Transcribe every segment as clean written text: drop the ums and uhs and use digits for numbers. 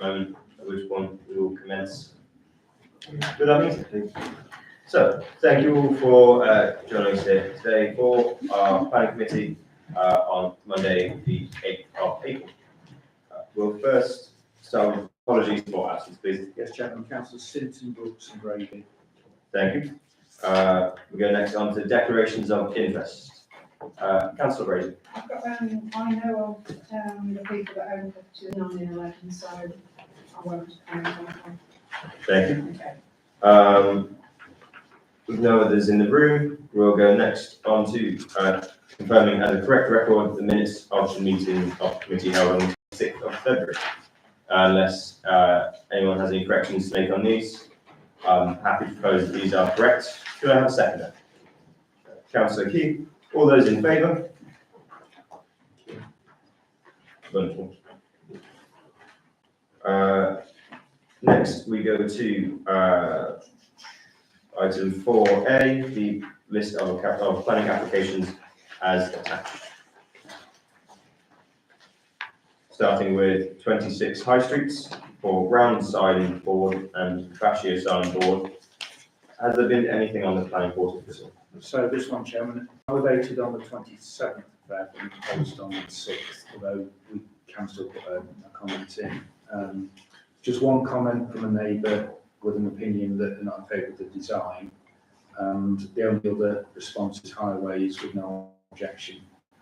moment, at which point we will commence with our meeting. So, thank you all for joining us here today for our planning committee on Monday, the 8th of April. We'll first start with apologies for absence, please. Yes, Chairman. Councillors Sinton, Brooks and Brady. Thank you. We go next on to declarations of interest. Councillor Brady. I've got, I know of the people that own property 9 and 11, so I won't comment on that one. Thank you. Okay. With no others in the room, we'll go next on to confirming as a correct record the minutes of the meeting of the committee held on the 6th of February. Unless anyone has any corrections to make on these, I'm happy to propose that these are correct. Could I have a seconder? Councillor Key. All those in favour? Wonderful. Next, we go to item 4A, the list of planning applications as attached. Starting with 26 High Streets for ground sign board and fascia sign board. Has there been anything on the planning portal for this one? So this one, Chairman, validated on the 27th of February and posted on the 6th, although we can still put a comment in. Just one comment from a neighbour with an opinion that they're not in favour of the design, and the only other response is highways with no objection.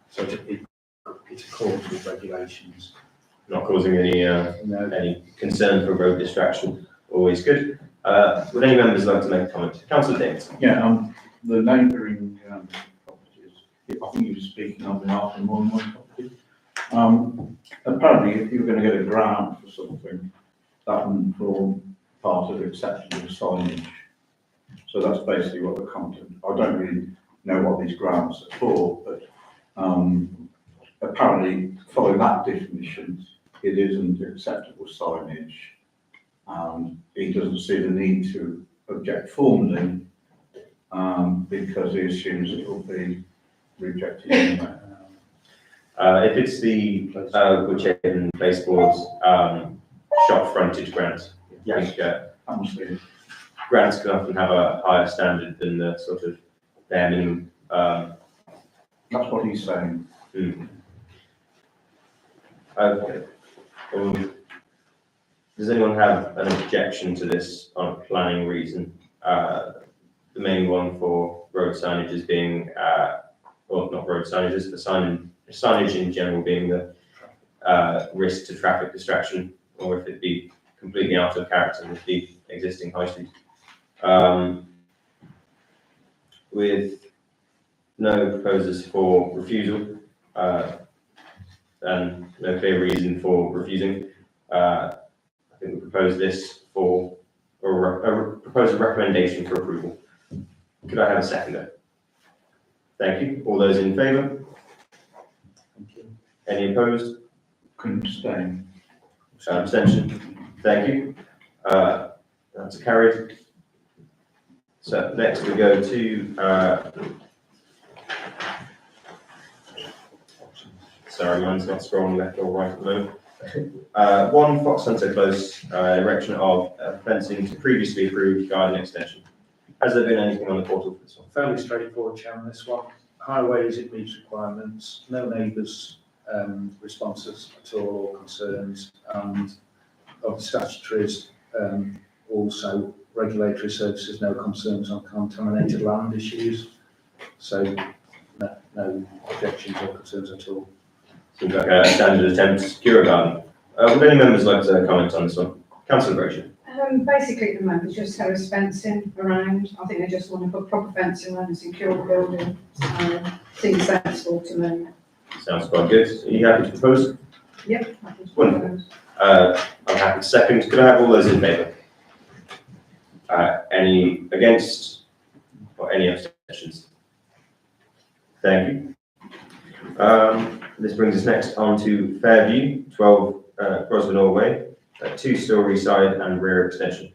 So it's according with regulations. Not causing any any concern for road distraction. Always good. Would any members like to make a comment? Councillor Davis. Yeah, the neighbouring properties, I think you were speaking on behalf of more than one property. Apparently, if you're going to get a grant for something, that would form part of acceptable signage. So that's basically what the content. I don't really know what these grants are for, but apparently, following that definition, it isn't acceptable signage, and he doesn't see the need to object formally because he assumes it will be rejected anyway. If it's the Woodhaven Place Board's shop frontage grant, I think grants can often have a higher standard than the sort of bare minimum. That's what he's saying. Okay. Does anyone have an objection to this on a planning reason? The main one for road signage is being, well, not road signage, it's the signage in general being the risk to traffic distraction, or if it be completely out of character with the existing high street. With no proposers for refusal and no clear reason for refusing, I think we propose this for, or propose a recommendation for approval. Could I have a seconder? Thank you. All those in favour? Thank you. Any opposed? Couldn't abstain. Abstention. Thank you. That's carried. So next we go to, sorry, mine's not scrolling left or right at the moment. 1 Fox Hunter Close, erection of fencing to previously approved garden extension. Has there been anything on the portal for this one? Fairly straightforward, Chairman, this one. Highways, it meets requirements, no neighbours' responses at all or concerns, and of the statutories, also regulatory services, no concerns on contaminated land issues. So no objections or concerns at all. Seems like a standard attempt to secure a garden. Would any members like to comment on this one? Councillor Brazier. Basically, at the moment, just terrace fencing around. I think they just want to put proper fencing around and secure the building. Seems sensible to me. Sounds quite good. Are you happy to propose? Yep. Wonderful. I'm happy to second. Could I have all those in favour? Any against or any abstentions? Thank you. This brings us next on to Fairview, 12 Grosvenor Way, 2-storey side and rear extension.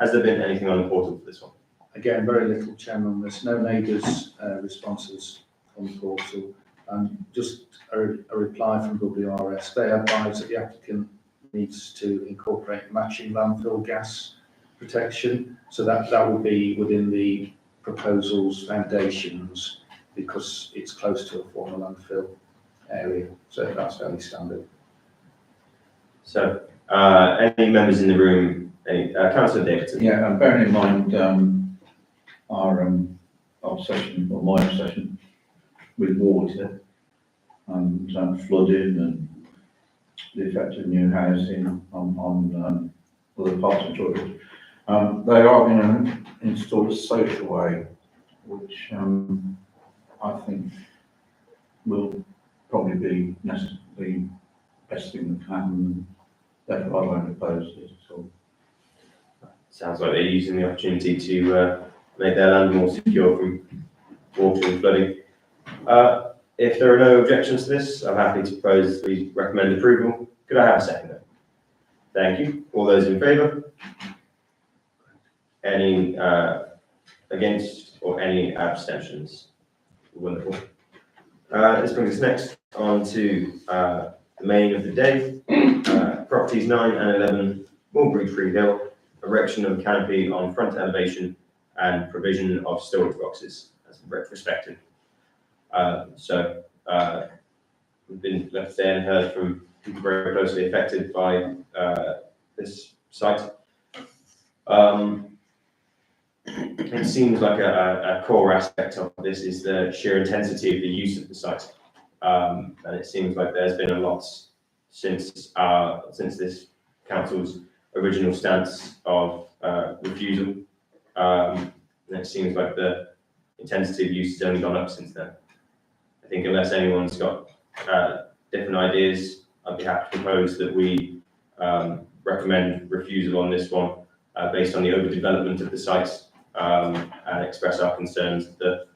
Has there been anything on the portal for this one? Again, very little, Chairman. There's no neighbours' responses on the portal. And just a reply from WRS. They advise that the applicant needs to incorporate matching landfill gas protection. So that would be within the proposal's foundations because it's close to a former landfill area. So that's fairly standard. So, any members in the room, Councillor Davidson? Yeah, and bearing in mind, our obsession, or my obsession with water and flooding and the effect of new housing on other parts of Droitwich. They are going to install a socialway, which I think will probably be the best thing that can happen. Therefore, I won't oppose this at all. Sounds like they're using the opportunity to make their land more secure from water and flooding. If there are no objections to this, I'm happy to propose we recommend approval. Could I have a second then? Thank you. All those in favour? Any against or any abstentions? Wonderful. This brings us next on to the main of the day. Properties 9 and 11, Mulberry Tree Hill, erection of canopy on front elevation and provision of storage boxes as retrospective. We've been left there and heard from people very closely affected by this site. It seems like a core aspect of this is the sheer intensity of the use of the site. And it seems like there's been a lot since this council's original stance of refusal. And it seems like the intensity of use has only gone up since then. I think unless anyone's got different ideas, I'd be happy to propose that we recommend refusal on this one based on the overdevelopment of the site and express our concerns that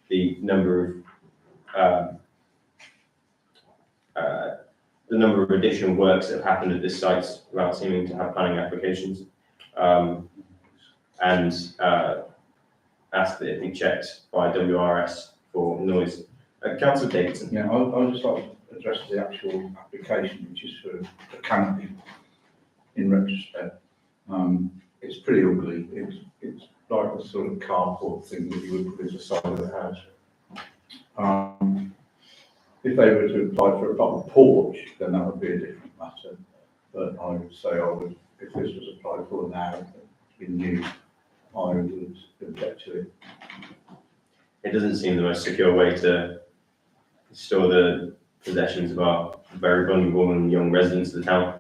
the number of additional works that have happened at this site without seeming to have planning applications, and ask that it be checked by WRS for noise. Councillor Davidson. Yeah, I'll just like to address the actual application, which is for the canopy. In retrospect, it's pretty ugly. It's like the sort of carport thing that you would put as a side of the house. If they were to apply for a proper porch, then that would be a different matter. But I would say if this was applied for now, in use, I would object to it. It doesn't seem the most secure way to store the possessions of our very vulnerable and young residents of the town.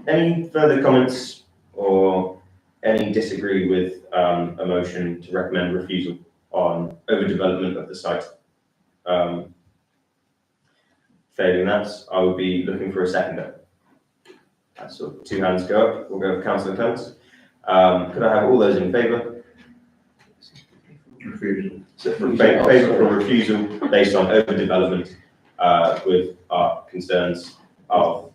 Any further comments or any disagree with a motion to recommend refusal on overdevelopment of the site? Failing that, I would be looking for a seconder. So 2 hands go up. We'll go for Councillor Clements. Could I have all those in favour? Refusal. So favour for refusal based on overdevelopment with our concerns of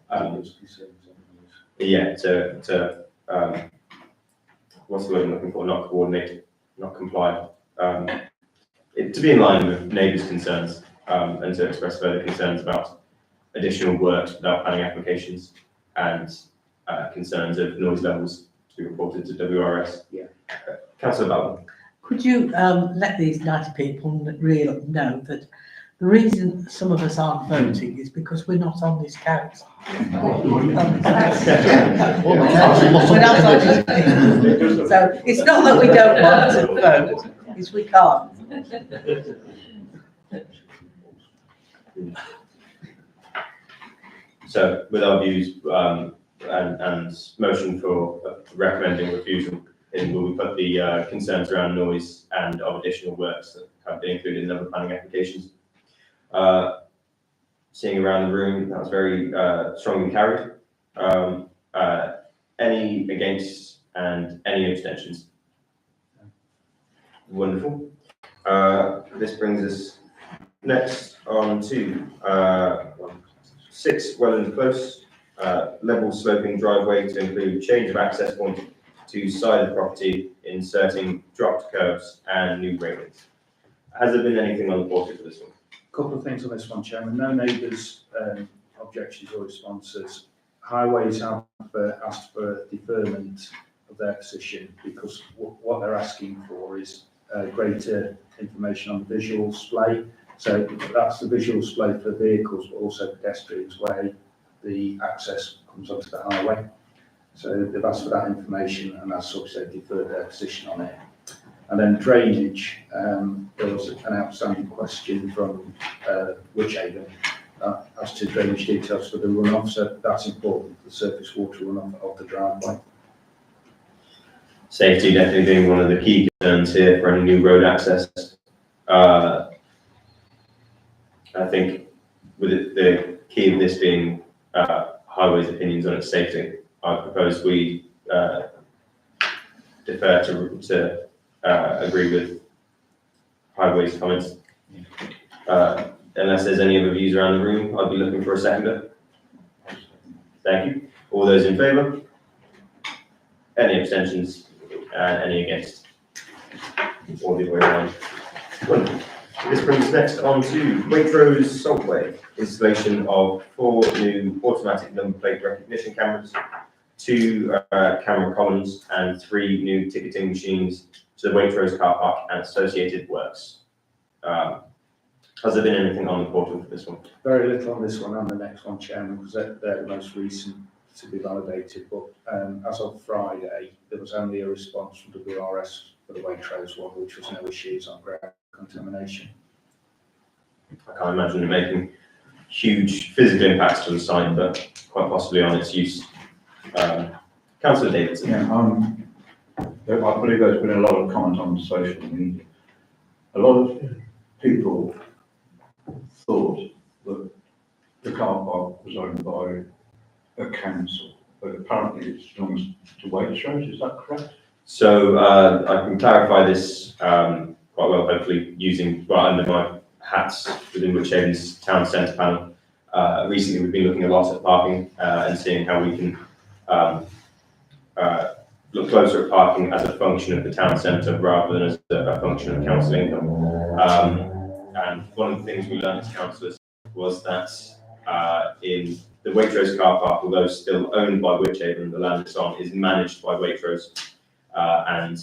what's the word I'm looking for? Not coordinate, not comply. To be in line with neighbours' concerns and to express further concerns about additional works without planning applications and concerns of noise levels to be reported to WRS. Yeah. Councillor Ballon. Could you let these 90 people know that the reason some of us aren't voting is because we're not on this council. We're not on this council. So it's not that we don't want to vote, it's we can't. So with our views and motion for recommending refusal, will we put the concerns around noise and of additional works that have been included in other planning applications? Seeing around the room, that was very strongly carried. Any against and any abstentions? Wonderful. This brings us next on to 6 Welland Close, level sloping driveway to include change of access point to side of the property, inserting dropped curbs and new railings. Has there been anything on the portal for this one? Couple of things on this one, Chairman. No neighbours' objections or responses Highways have asked for deferment of their position because what they're asking for is greater information on the visual display. So that's the visual display for vehicles, but also pedestrians where the access comes onto the highway. So they've asked for that information, and as such they've deferred their position on it. And then drainage, there was an outstanding question from Wychavon as to drainage details for the runoff, so that's important, the surface water runoff of the driveway. Safety definitely being one of the key concerns here for any new road access. I think with the key of this being Highways' opinions on its safety, I propose we defer to agree with Highways' comments. Unless there's any other views around the room, I'd be looking for a seconder. Thank you. All those in favour? Any abstentions? And any against? Or the other way around. Wonderful. This brings us next on to Waitrose Saltway, installation of 4 new automatic number plate recognition cameras, 2 camera columns, and 3 new ticketing machines to the Waitrose car park and associated works. Has there been anything on the portal for this one? Very little on this one and the next one, Chairman, because they're the most recent to be validated, but as of Friday, there was only a response from WRS for the Waitrose one, which was no issues on ground contamination. I can't imagine it making huge physical impacts to the site, but quite possibly on its use. Councillor Davidson. Yeah, I believe there's been a lot of comment on social media. A lot of people thought that the car park was owned by a council, but apparently it belongs to Waitrose, is that correct? So I can clarify this quite well, hopefully using right under my hats within Wychavon's town centre panel. Recently we've been looking a lot at parking and seeing how we can look closer at parking as a function of the town centre rather than as a function of council income. And one of the things we learned as councillors was that in the Waitrose car park, although still owned by Wychavon, the land it's on is managed by Waitrose, and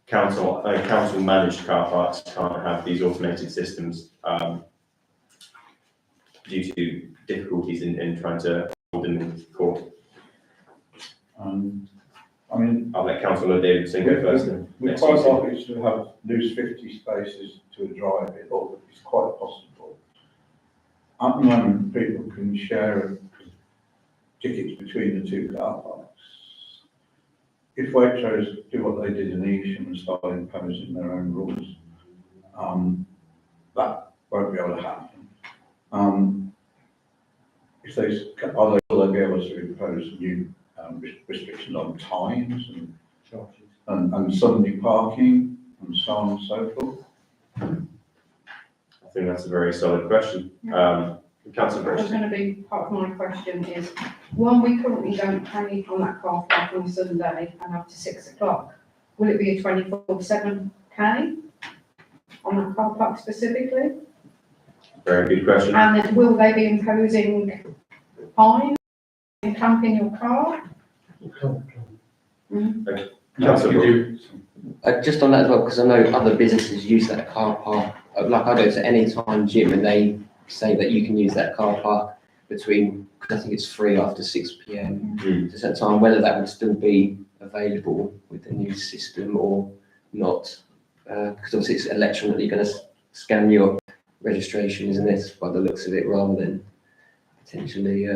council managed car parks can't have these automated systems due to difficulties in trying to hold them in court. I mean, I'll let Councillor Davidson go first. we're quite likely to lose 50 spaces to a drive-in, or it's quite possible. At the moment, people can share tickets between the 2 car parks. If Waitrose do what they did in Evesham and start imposing their own rules, that won't be able to happen. Will they be able to impose new restrictions on times and Sunday parking and so on and so forth? I think that's a very solid question. Councillor What's Bristol. going to be part of my question is, one, we currently don't pay on that car park on a Sunday and up to 6 o'clock. Will it be a 24/7 pay on that car park specifically? Very good question. And then will they be imposing fines in clamping your car? Councillor Brooke. Just on that as well, because I know other businesses use that car park. Like I go to Anytime Gym and they say that you can use that car park between, because I think it's free after 6 p.m. to a certain time, whether that would still be available with the new system or not. Because obviously it's electronically going to scan your registration, isn't it, by the looks of it, rather than potentially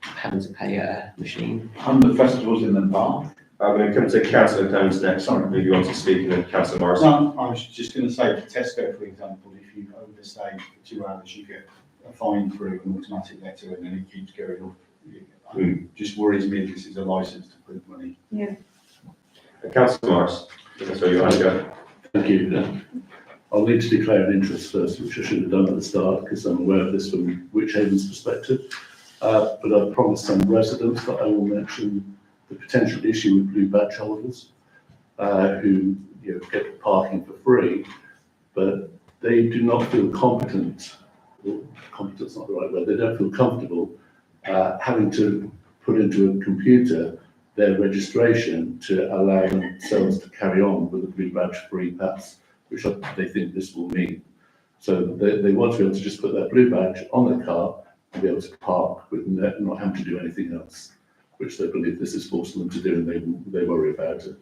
having to pay at a machine. And the festivals in the park. I'm going to come to Councillor Clements next. If you want to speak, and then Councillor Morris. No, I was just going to say, for Tesco, for example, if you overstay for 2 hours, you get a fine through an automatic letter, and then it keeps going up. It just worries me if this is a licence to print money. Yeah. Councillor Morris, that's where you want to go. Thank you. I'll need to declare an interest first, which I should have done at the start because I'm aware of this from Wychavon's perspective. But I've promised some residents that I will mention the potential issue with blue badge holders who get parking for free, but they do not feel competent competent's not the right word, they don't feel comfortable having to put into a computer their registration to allow themselves to carry on with a blue badge free pass, which they think this will mean. So they want to be able to just put their blue badge on their car and be able to park with not having to do anything else, which they believe this is forcing them to do, and they worry about it.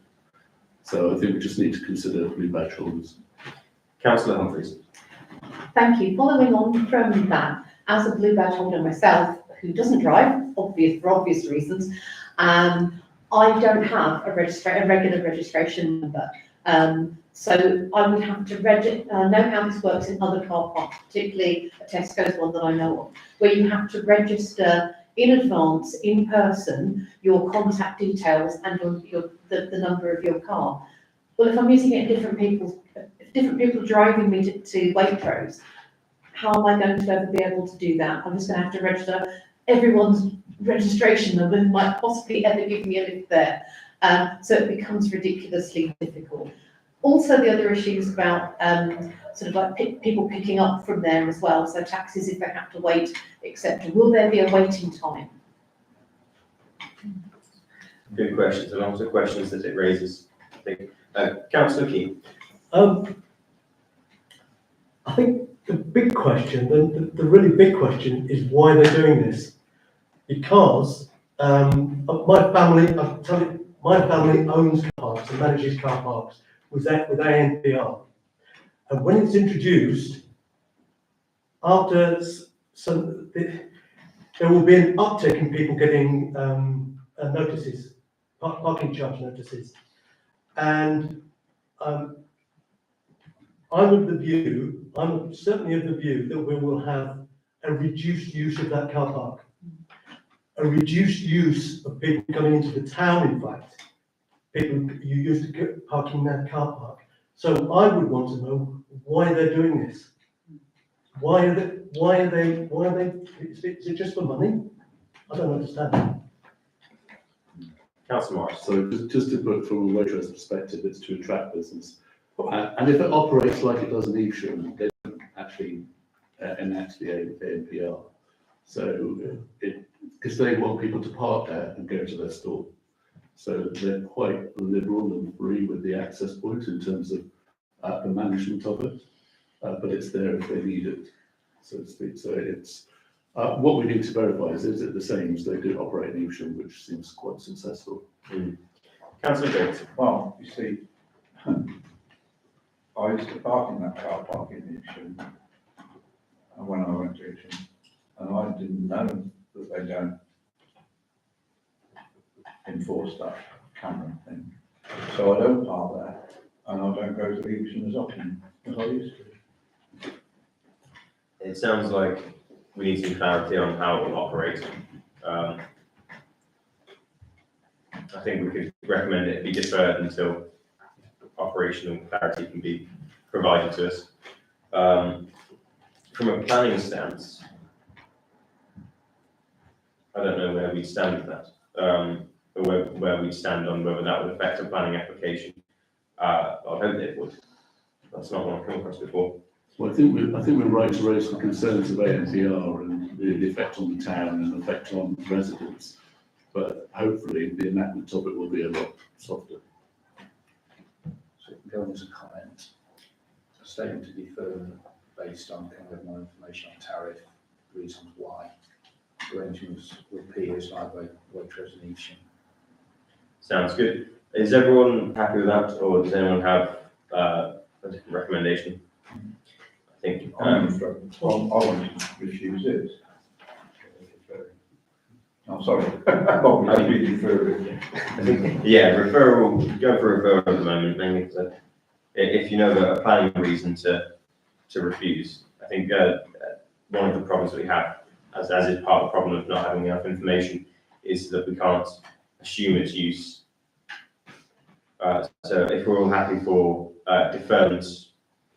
So I think we just need to consider blue badge holders. Councillor Humphreys. Thank you. Following on from that, as a blue badge holder myself, who doesn't drive, for obvious reasons, I don't have a regular registration number. So I would have to know how this works in other car parks, particularly a Tesco's one that I know of, where you have to register in advance, in person, your contact details and the number of your car. Well, if I'm using it in if different people are driving me to Waitrose, how am I going to ever be able to do that? I'm just going to have to register everyone's registration number who might possibly ever give me a lift there. So it becomes ridiculously difficult. Also, the other issues about sort of like people picking up from there as well. So taxis, if they have to wait, etc. Will there be a waiting time? Good questions, and also questions that it raises. I think. Councillor Key. I think the big question, the really big question is why they're doing this. Because my family, I'll tell you, my family owns car parks and manages car parks with ANPR. And when it's introduced, after there will be an uptick in people getting notices, parking charge notices. And I'm certainly of the view that we will have a reduced use of that car park. A reduced use of people coming into the town, in fact. People you used to parking in that car park. So I would want to know why they're doing this. Why are they, is it just for money? I don't understand. Councillor Morris. So just to put from a Waitrose perspective, it's to attract business. And if it operates like it does in Evesham, they don't actually enact the ANPR. So because they want people to park there and go to their store. So they're quite liberal and free with the access point in terms of the management of it. But it's there if they need it, so to speak. So it's, what we need to verify is it the same as they do operate in Evesham, which seems quite successful. Councillor Jones. Well, you see, I used to park in that car park in Evesham when I went to Evesham, and I didn't know that they don't enforce that camera thing. So I don't park there, and I don't go to Evesham as often as I used to. It sounds like we need some clarity on how it will operate. I think we could recommend it be deferred until operational clarity can be provided to us. From a planning stance, I don't know where we stand with that, or where we stand on whether that would affect a planning application. I hope it would. That's not what I've come across before. Well, I think we're right to raise the concerns of ANPR and the effect on the town and the effect on residents. But hopefully the enactment of it will be a lot softer. So it can go on as a comment, a statement to defer based on kind of more information on tariff, reasons why, arrangements with peers like Waitrose and Evesham. Sounds good. Is everyone happy with that, or does anyone have a different recommendation? I think. I want to refuse it. I'm sorry. Maybe defer it. I think, yeah, referral, go for referral at the moment, mainly because if you know that a planning reason to refuse, I think one of the problems we have, as is part of the problem of not having enough information, is that we can't assume its use. So if we're all happy for deferment,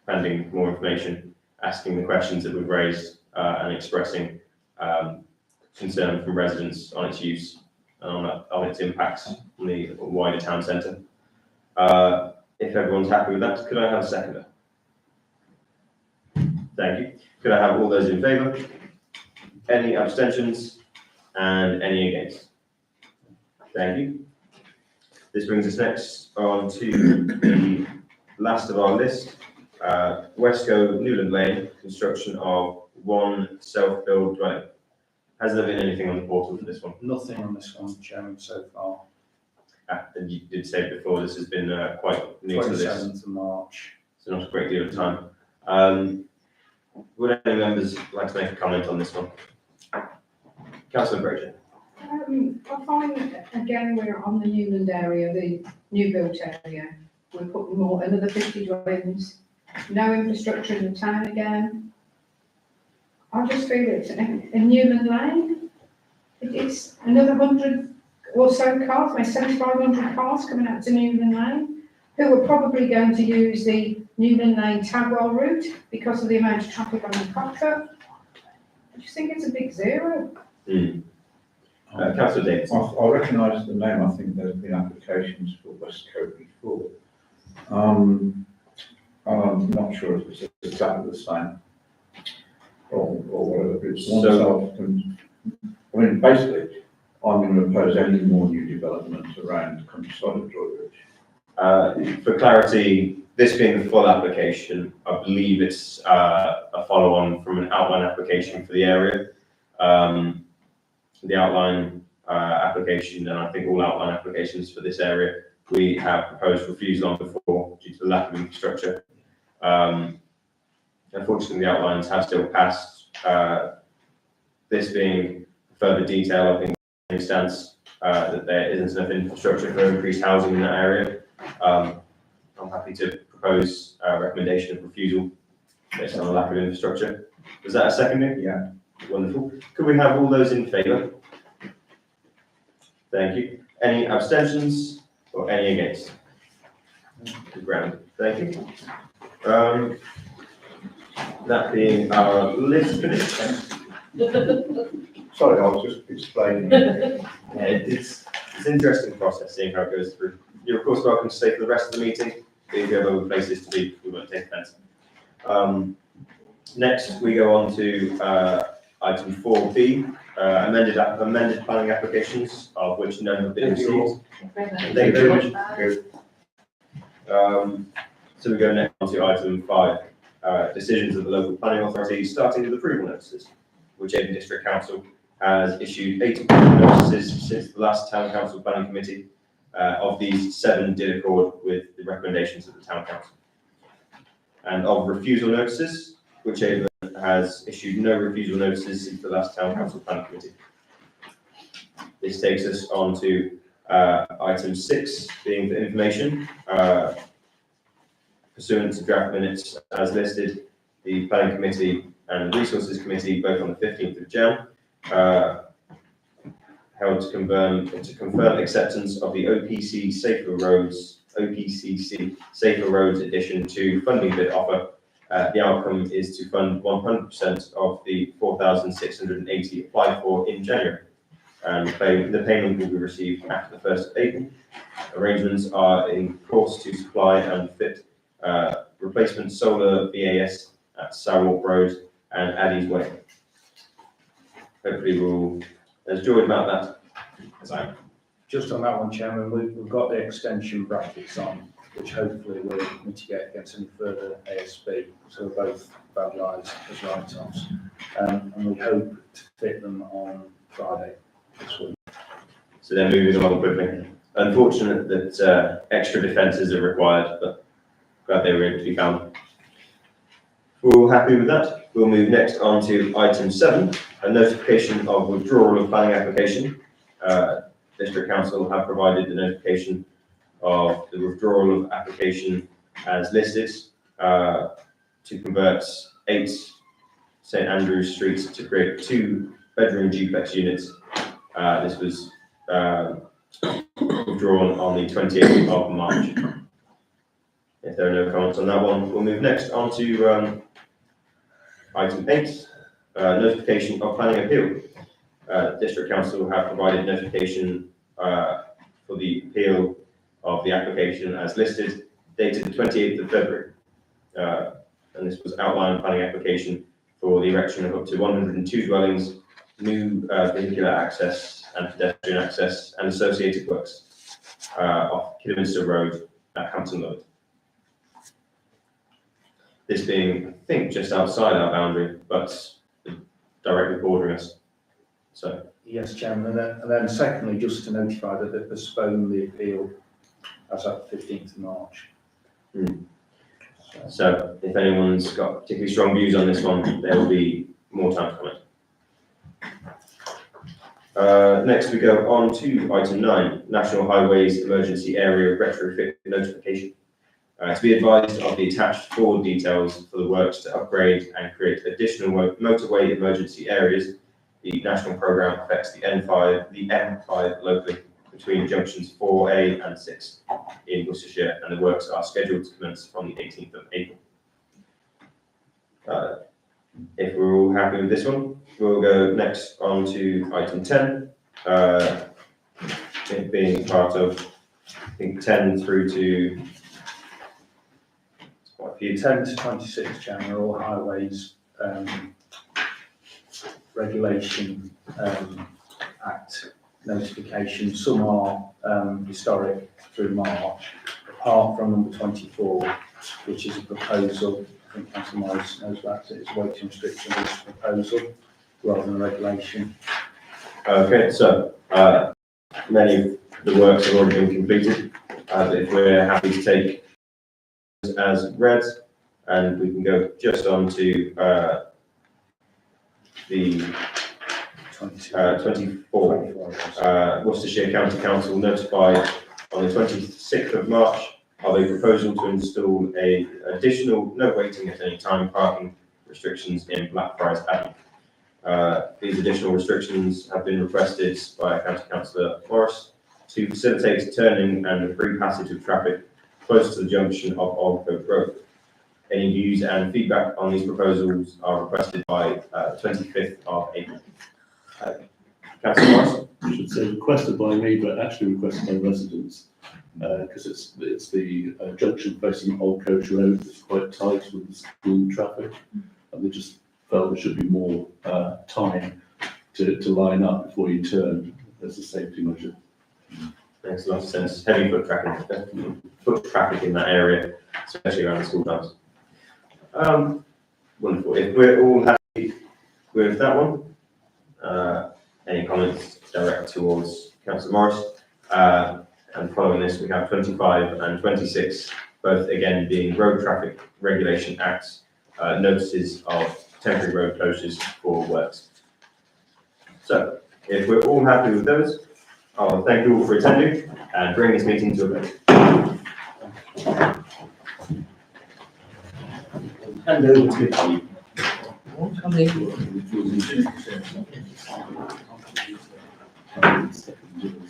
pending more information, asking the questions that we've raised and expressing concern from residents on its use and on its impacts on the wider town centre. If everyone's happy with that, could I have a seconder? Thank you. Could I have all those in favour? Any abstentions? And any against? Thank you. This brings us next on to the last of our list, Westco Newland Lane, construction of one self-build dwelling. Has there been anything on the portal for this one? Nothing on this one, Chairman, so far. And you did say before, this has been quite new to this, 27th of March. so not a great deal of time. Would any members like to make a comment on this one? Councillor Brazier. I find, again, we're on the Newland area, the new built area. We're putting more, another 50 dwellings, no infrastructure in the town again. I just feel it's in Newland Lane. It's another 100 or so cars, maybe 7,500 cars coming out to Newland Lane, who are probably going to use the Newland Lane Tadwell route because of the amount of traffic on the Cockshut. I just think it's a big zero. Councillor Davis. I recognise the name. I think there's been applications for Westco before. I'm not sure if it's exactly the same or whatever. It's one So- I mean, basically, I'm going to oppose any more new development around the countryside of Droitwich. For clarity, this being the full application, I believe it's a follow-on from an outline application for the area. The outline application, and I think all outline applications for this area, we have proposed refusal on before due to the lack of infrastructure. Unfortunately, the outlines have still passed. This being further detail, I think the stance that there isn't enough infrastructure for increased housing in that area. I'm happy to propose a recommendation of refusal based on the lack of infrastructure. Was that a second? Yeah. Wonderful. Could we have all those in favour? Thank you. Any abstentions or any against? Good ground. Thank you. That being our list finished. Sorry, I was just explaining. Yeah, it's an interesting process, seeing how it goes through. You're of course welcome to stay for the rest of the meeting. If you have other places to be, we won't take offence. Next, we go on to item 4B, amended planning applications, of which none have been received. Thank you very much. So we go next on to item 5, decisions of the local planning authority, starting with approval notices, which Avon District Council has issued 8 approval notices since the last Town Council Planning Committee. Of these, 7 did accord with the recommendations of the Town Council. And of refusal notices, which Avon has issued no refusal notices since the last Town Council Planning Committee. This takes us on to item 6, being the information. Pursuant to draft minutes as listed, the Planning Committee and the Resources Committee, both on the 15th of Jan, held to confirm acceptance of the OPC Safer Roads, OPCC Safer Roads addition to funding bid offer. The outcome is to fund 100% of the 4,680 applied for in January. And the payment will be received after the 1st of April. Arrangements are in course to supply and fit replacement solar BAS at Sarwalk Road and Addy's Way. Hopefully we'll, there's joy about that. So, Just on that one, Chairman, we've got the extension brackets on, which hopefully will mitigate against any further ASB, so we're both valorised as write-offs. And we hope to fit them on Friday this week. so they're moving along quickly. Unfortunate that extra defences are required, but glad they were able to be found. We're all happy with that. We'll move next on to item 7, a notification of withdrawal of planning application. District Council have provided the notification of the withdrawal of application as listed to convert 8 St Andrews Street to create 2-bedroom duplex units. This was withdrawn on the 28th of March. If there are no comments on that one, we'll move next on to item 8, notification of planning appeal. District Council have provided notification for the appeal of the application as listed, dated the 28th of February. And this was outline planning application for the erection of up to 102 dwellings, new vehicular access and pedestrian access and associated works off Kidderminster Road at Hampton Road. This being, I think, just outside our boundary, but directly bordering us. So, Yes, Chairman, and then secondly, just to notify that they've postponed the appeal as at 15th of March. so if anyone's got particularly strong views on this one, there will be more time to comment. Next, we go on to item 9, National Highways Emergency Area Retrofit Notification. To be advised of the attached forward details for the works to upgrade and create additional motorway emergency areas. The national programme affects the M5 locally between junctions 4A and 6 in Worcestershire, and the works are scheduled to commence from the 18th of April. If we're all happy with this one, we'll go next on to item 10, it being part of, I think, 10 through to quite a few. 10 to 26, Chairman, are all highways regulation act notification. Some are historic through March, apart from number 24, which is a proposal. I think Councillor Morris knows that, it's a weighting restriction, it's a proposal rather than a regulation. Okay, so many of the works have already been completed. If we're happy to take as read, and we can go just on to the 24. Worcestershire County Council notified on the 26th of March of a proposal to install a additional no waiting at any time parking restrictions in Blackfriars Avenue. These additional restrictions have been requested by County Councillor Morris to facilitate turning and the free passage of traffic close to the junction of Old Coach Road. Any views and feedback on these proposals are requested by 25th of April. Councillor Morris? I should say requested by me, but actually requested by residents, because it's the junction facing Old Coach Road that's quite tight with the school traffic, and they just felt there should be more time to line up before you turn as a safety measure. Makes a lot of sense. Heavy foot traffic in that area, especially around the school times. Wonderful. If we're all happy with that one, any comments direct towards Councillor Morris? And following this, we have 25 and 26, both again being Road Traffic Regulation Acts, notices of temporary road closures for works. So, if we're all happy with those, I'll thank you all for attending and bring this meeting to a close. Hand over to you.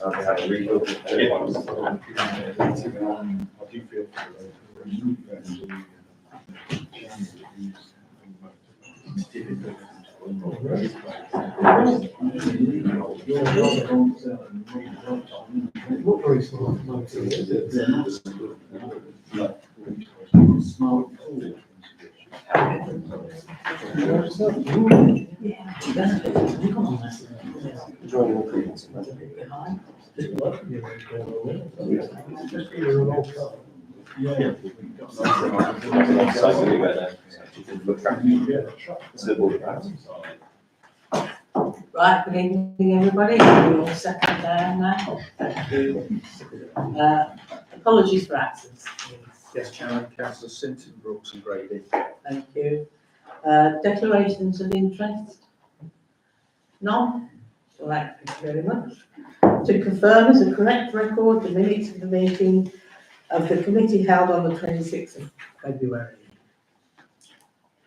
I'll have a refill. Right, good evening, everybody. We're all settled down now. Thank you. Apologies for absence. Yes, Chairman, Councillor Sinton, Brooks and Grady. Thank you. Declarations of interest? None? Right, thank you very much. To confirm as a correct record the minutes of the meeting of the committee held on the 26th of February.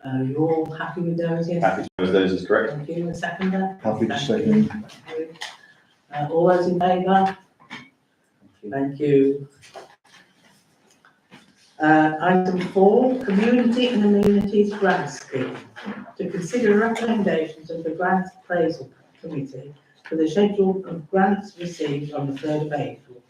You all happy with those, yes? Happy with those is correct. Thank you, and seconder? Happy to Thank second. you. All those in favour? Thank you. Item 4, Community and Amenities Grant Scheme. To consider recommendations of the Grant Appraisal Committee for the schedule of grants received on the 3rd of April.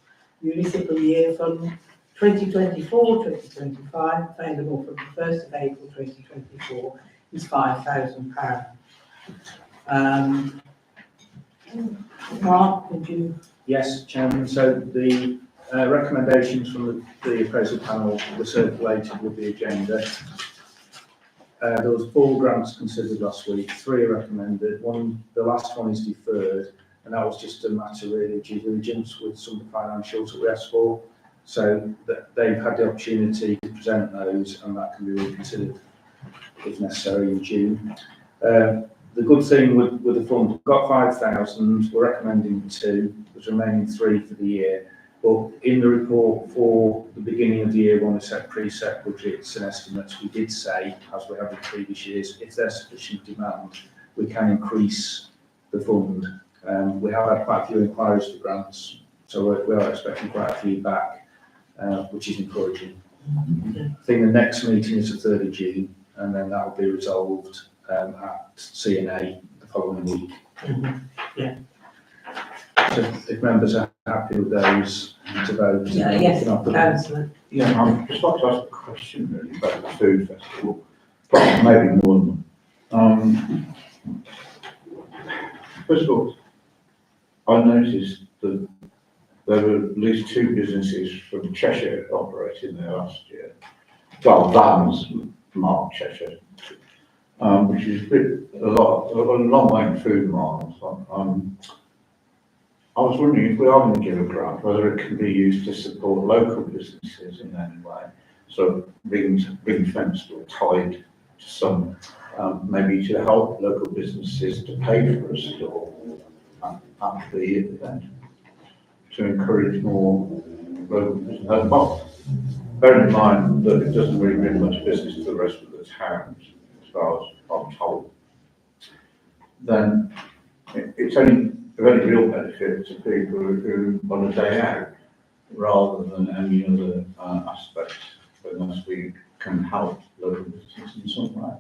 Municipal Year Fund 2024-2025, available from the 1st of April 2024 is £5,000. Mark, would you? Yes, Chairman, so the recommendations from the appraisal panel were circulated with the agenda. There was 4 grants considered last week, 3 are recommended, the last one is deferred, and that was just a matter really of due diligence with some of the financials that we asked for. So they've had the opportunity to present those, and that can be reconsidered if necessary in June. The good thing with the fund, we've got 5,000, we're recommending 2, there's remaining 3 for the year. But in the report for the beginning of the year, when we set preset budgets and estimates, we did say, as we have in previous years, if there's sufficient demand, we can increase the fund. We have had quite a few inquiries for grants, so we are expecting quite a few back, which is encouraging. I think the next meeting is the 3rd of June, and then that will be resolved at CNA the following week. Yeah. So if members are happy with those, to vote. Yes, Councillor. Yeah, I'd just like to ask a question really about the food festival, but maybe more than one. First of all, I noticed that there were at least 2 businesses from Cheshire operating there last year. Well, Vans, Mark Cheshire, which is a long way in food miles. I was wondering if we are going to give a grant, whether it can be used to support local businesses in any way. So ring fenced or tied to some, maybe to help local businesses to pay for a store at the event, to encourage more local business. Well, bear in mind that it doesn't really bring much business to the rest of the towns, as far as I'm told. Then it's only a very real benefit to people who on a day out, rather than any other aspect, unless we can help local business in some way.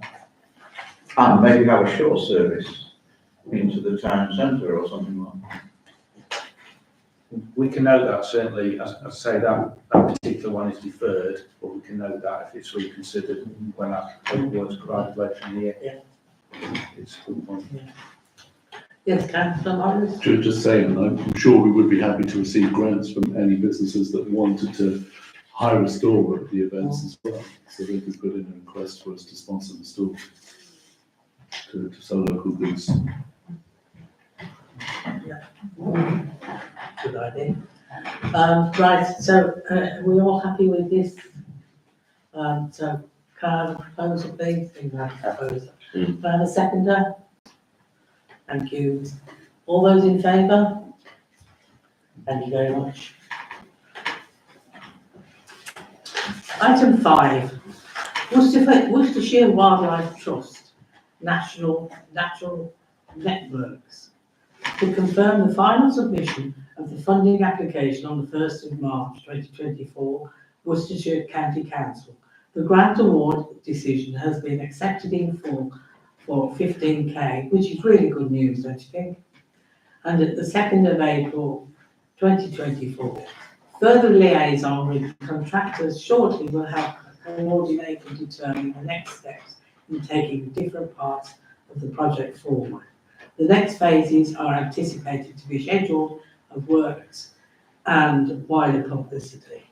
And maybe have a short service into the town centre or something like that. We can note that certainly, as I say, that particular one is deferred, but we can note that if it's reconsidered when that was provided later in the year. Yeah. It's a good point. Yes, Councillor Morris. Just saying, I'm sure we would be happy to receive grants from any businesses that wanted to hire a store at the events as well. So they could put in a request for us to sponsor the store to sell local goods. Good idea. Right, so we're all happy with this. So can I have a proposal, please? Can I have a seconder? Thank you. All those in favour? Thank you very much. Item 5, Worcestershire Wildlife Trust, Natural Networks, to confirm the final submission of the funding application on the 1st of March 2024, Worcestershire County Council. The grant award decision has been accepted in full for 15k, which is really good news, don't you think? And at the 2nd of April 2024, further liaison with contractors shortly will help coordinate and determine the next steps in taking different parts of the project forward. The next phases are anticipated to be scheduled of works and wider publicity.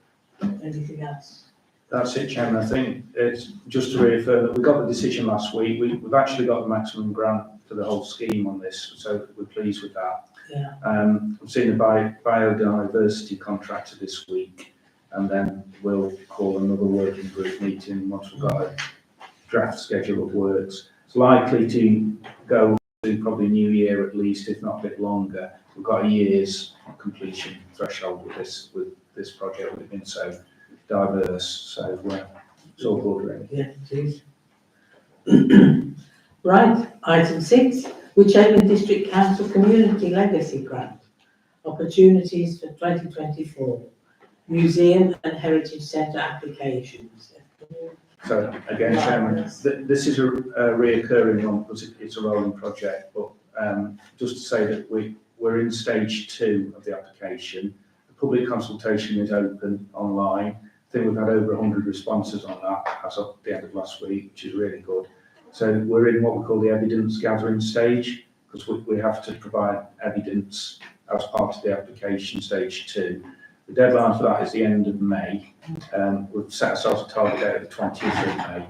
Anything else? That's it, Chairman. I think it's just to reaffirm that we got the decision last week. We've actually got the maximum grant for the whole scheme on this, so we're pleased with that. Yeah. I've seen the biodiversity contractor this week, and then we'll call another working group meeting once we've got a draft schedule of works. It's likely to go to probably New Year at least, if not a bit longer. We've got a year's completion threshold with this project. We've been so diverse, so it's all good really. Yeah, it is. Right, item 6, Wychavon District Council Community Legacy Grant, opportunities for 2024, Museum and Heritage Centre applications. So again, Chairman, this is a reoccurring one because it's a rolling project, but just to say that we're in stage 2 of the application. The public consultation is open online. I think we've had over 100 responses on that as of the end of last week, which is really good. So we're in what we call the evidence gathering stage, because we have to provide evidence as part of the application stage 2. The deadline for that is the end of May. We've set ourselves a target date of the 20th of May.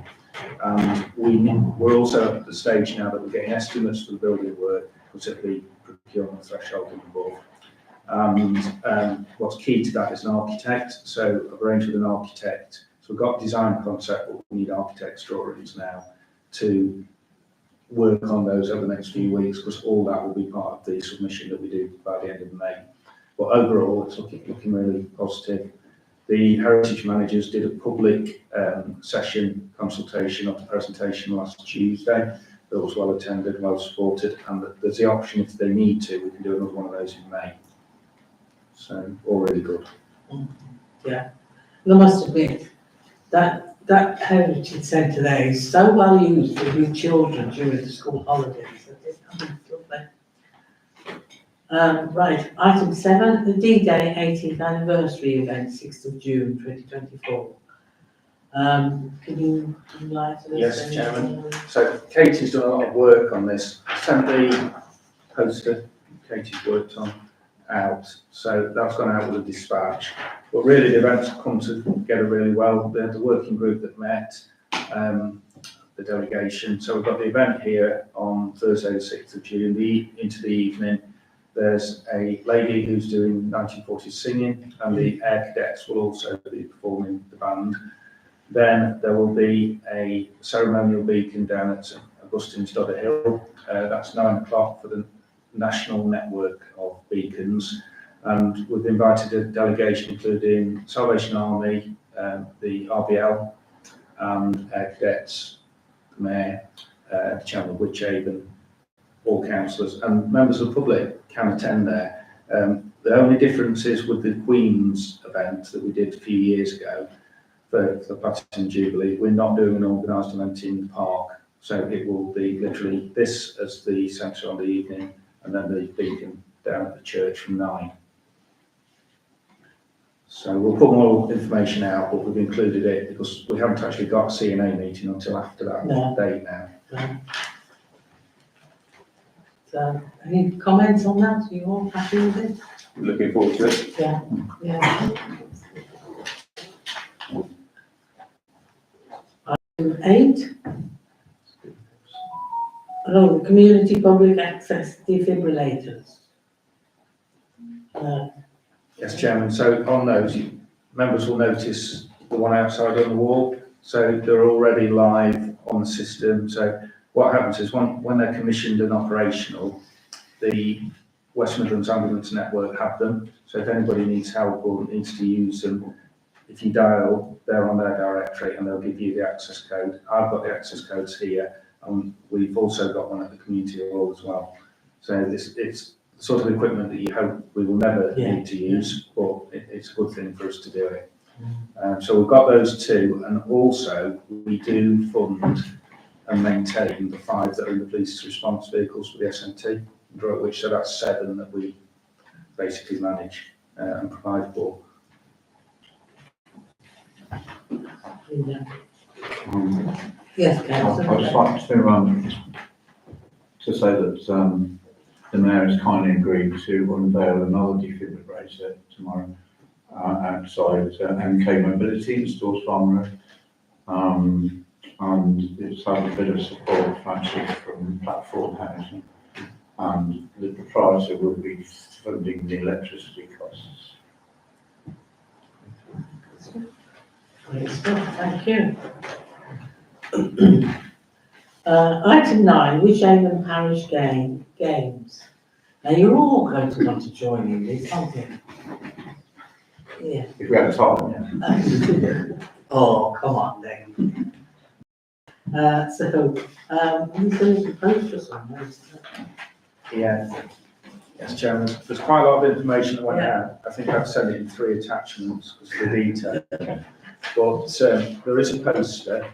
And we're also at the stage now that we're getting estimates for the building work, particularly procurement threshold and above. And what's key to that is an architect. So I've arranged with an architect. So we've got design concept, but we need architect's drawings now to work on those over the next few weeks, because all that will be part of the submission that we do by the end of May. But overall, it's looking really positive. The heritage managers did a public session consultation of the presentation last Tuesday. That was well attended, well supported, and there's the option, if they need to, we can do another one of those in May. So all really good. Yeah, and I must admit that heritage centre there is so well used for your children during the school holidays. I think it's lovely. Right, item 7, the D-Day 18th anniversary event, 6th of June 2024. Can you enlighten us? Yes, Chairman. So Katie's done a lot of work on this. I sent the poster Katie's worked on out, so that's gone out with a dispatch. But really the event's come together really well. We had the working group that met, the delegation. So we've got the event here on Thursday the 6th of June, into the evening. There's a lady who's doing 1940s singing, and the Air Cadets will also be performing the band. Then there will be a ceremonial beacon down at St Augustine's Dodder Hill. That's 9 o'clock for the national network of beacons. And we've invited a delegation including Salvation Army, the RBL, and Air Cadets, the Mayor, the Chairman of Wychavon, all councillors, and members of the public can attend there. The only difference is with the Queen's event that we did a few years ago for the Platinum Jubilee, we're not doing an organised event in the park. So it will be literally this as the centre on the evening, and then the beacon down at the church from 9. So we'll put more information out, but we've included it because we haven't actually got a CNA meeting until after that date now. No. So, any comments on that? Are you all happy with it? Looking forward to it. Yeah. Item 8. Oh, community public access defibrillators. Yes, Chairman. So on those, members will notice the one outside on the wall. So they're already live on the system. So what happens is when they're commissioned and operational, the West Midlands Ambulance Network have them. So if anybody needs help or needs to use them, if you dial, they're on their directory and they'll give you the access code. I've got the access codes here, and we've also got one at the community hall as well. So it's the sort of equipment that you hope we will never need to use, but it's a good thing for us to do it. So we've got those 2, and also we do fund and maintain the 5 that are in the police response vehicles for the SNT, which so that's 7 that we basically manage and provide for. Yes, I'd Councillor. just like to say that the Mayor has kindly agreed to unveil another defibrillator tomorrow outside MK Mobility in Stores Farm Road. And it's had a bit of support actually from Platform Housing, and the proprietor will be funding the electricity costs. Great stuff, thank you. Item 9, Wychavon Parish Games. Now you're all going to want to join in this, aren't you? Yeah. If we have time, yeah. Oh, come on then. Who's going to post on this? Yeah. Yes, Chairman. There's quite a lot of information that went out. I think I've sent it in 3 attachments because of the detail. But there is a poster.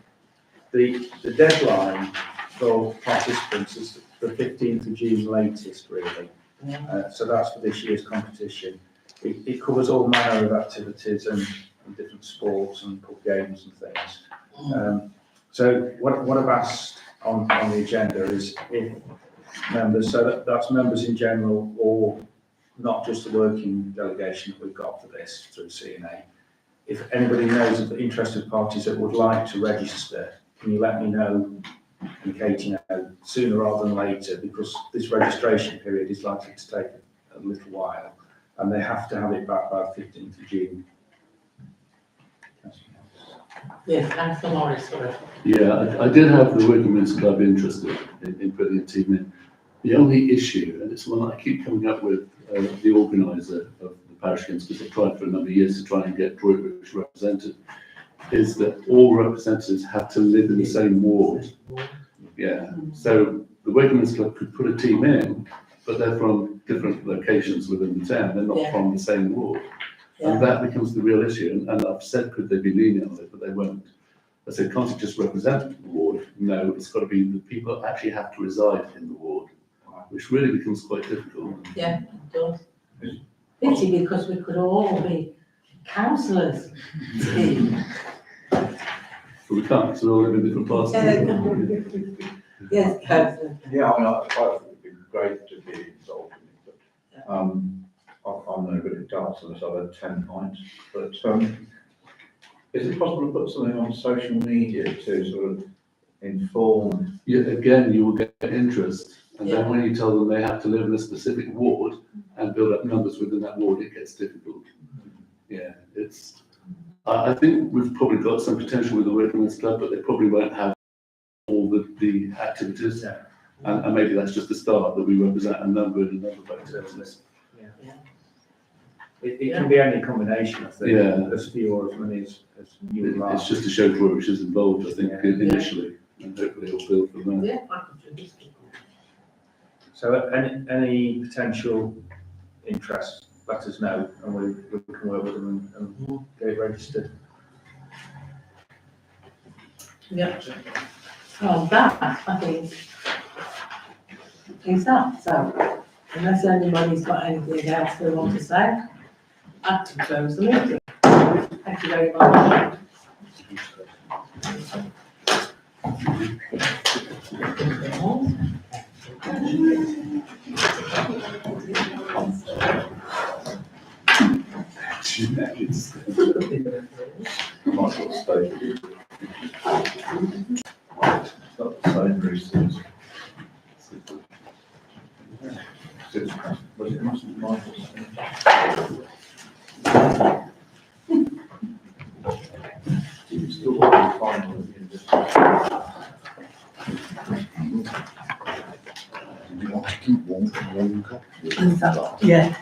The deadline for participants is the 15th of June latest, really. So that's for this year's competition. It covers all manner of activities and different sports and pub games and things. So what I've asked on the agenda is if members, so that's members in general, or not just the working delegation that we've got for this through CNA. If anybody knows of the interested parties that would like to register, can you let me know, and Katie know, sooner rather than later, because this registration period is likely to take a little while, and they have to have it back by 15th of June. Yes, Councillor Morris, sorry. Yeah, I did have the Working Men's Club interested in putting a team in. The only issue, and it's one I keep coming up with, the organiser of the Parish Games, because I've tried for a number of years to try and get Droitwich represented, is that all representatives have to live in the same ward. Yeah, so the Working Men's Club could put a team in, but they're from different locations within the town, they're not Yeah. from the same ward. Yeah. And that becomes the real issue, and I've said, could they be lenient on it, but they won't. I said, can't it just represent the ward? No, it's got to be the people that actually have to reside in the ward, which really becomes quite difficult. Yeah, it does. Pity, because we could all be councillors. But we can't, because we all live in different parts of the world. Yes, councillor. Yeah, I mean, I think it'd be great to be involved in it, but, I'm no good at darts unless I've had 10 pints, but, is it possible to put something on social media to sort of inform? Yeah, again, you will get interest, and Yeah. then when you tell them they have to live in a specific ward and build up numbers within that ward, it gets difficult. Yeah, it's, I think we've probably got some potential with the Working Men's Club, but they probably won't have all the activities. Yeah. And maybe that's just the start, that we represent a number and a number of activities. It can be any combination, I think, Yeah. as few or as many as you would like. It's just to show Droitwich is involved, I think, Yeah. initially, and hopefully it'll build from there. Yeah, I could do this. So any potential interest, let us know, and we can work with them and get it registered. Yeah. Well, that, I think, is that, so, unless anybody's got anything else they want to say, I can close the meeting. Thank you very much. Might as well stay. It's not the same reasons. Was it mustn't Michael's? You still got the final at the end Do you want to keep one copy? Yeah.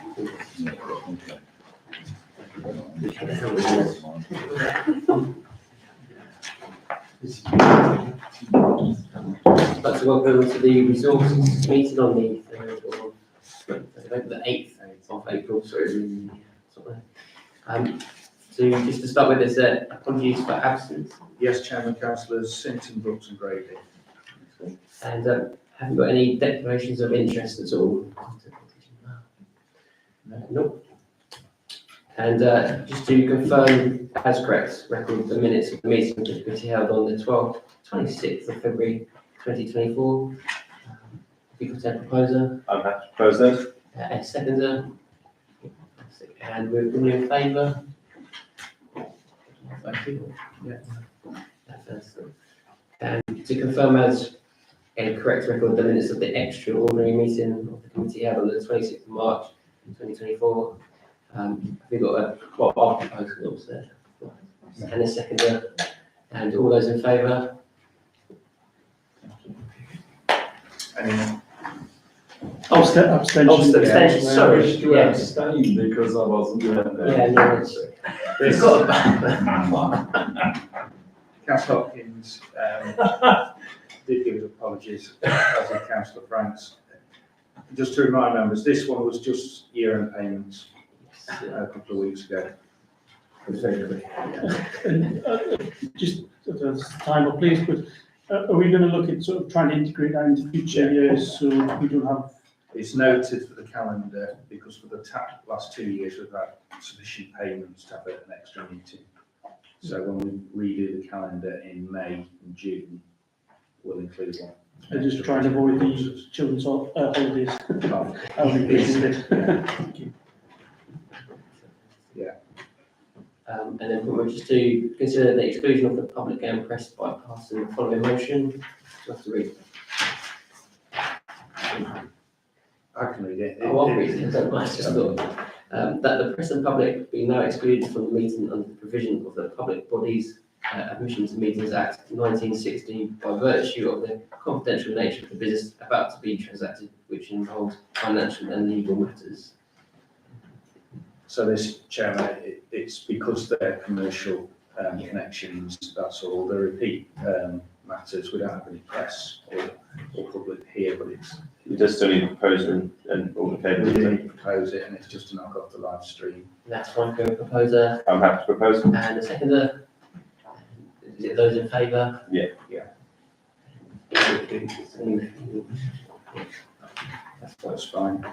I'd like to welcome to the resources meeting on the 8th of April, sorry. So just to start with, there's apologies for absence, Yes, Chairman, councillors Sinton, Brooks and Brady. and haven't got any declarations of interest at all. Nope. And just to confirm, as correct, record the minutes of the meeting of the committee held on the 26th of February 2024. People to proposer, I'm happy to propose those. a seconder, and we're all in favour. Thank you. Yeah. And to confirm as a correct record the minutes of the extraordinary meeting of the committee held on the 26th of March 2024. Have we got our proposal was there? And a seconder, and all those in favour? Anyone? Abstention. Abstention, sorry. Yes. abstain because I wasn't Yeah, no, sorry. This, Got a Councillor Hopkins did give his apologies, as did Councillor Franks. Just to remind members, this one was just year-end payments a couple of weeks ago. It was very quick. Just at a time of please, but are we going to look at sort of trying to integrate that into future years so we don't have? It's noted for the calendar because for the last 2 years we've had sufficient payments to have an extra meeting. So when we redo the calendar in May and June, we'll include one. I just try and avoid the children's holidays. Oh, That would be good. And then pretty much just to consider the exclusion of the public and press by passing the following motion. Do you have to read? I can read it. I won't read it, I don't mind, just thought. That the press and public be now excluded from the meeting under the provision of the Public Bodies Admission to Meetings Act 1960 by virtue of the confidential nature of the business about to be transacted, which involves financial and legal matters. So this, Chairman, it's because they're commercial connections, that's all. The repeat matters, we don't have any press or public here, but it's, You just still need a proposer and all in we favour. didn't propose it, and it's just to knock off the live stream. That's one for a proposer I'm happy to propose. and a seconder. Is it those in favour? Yeah. That's That's fine.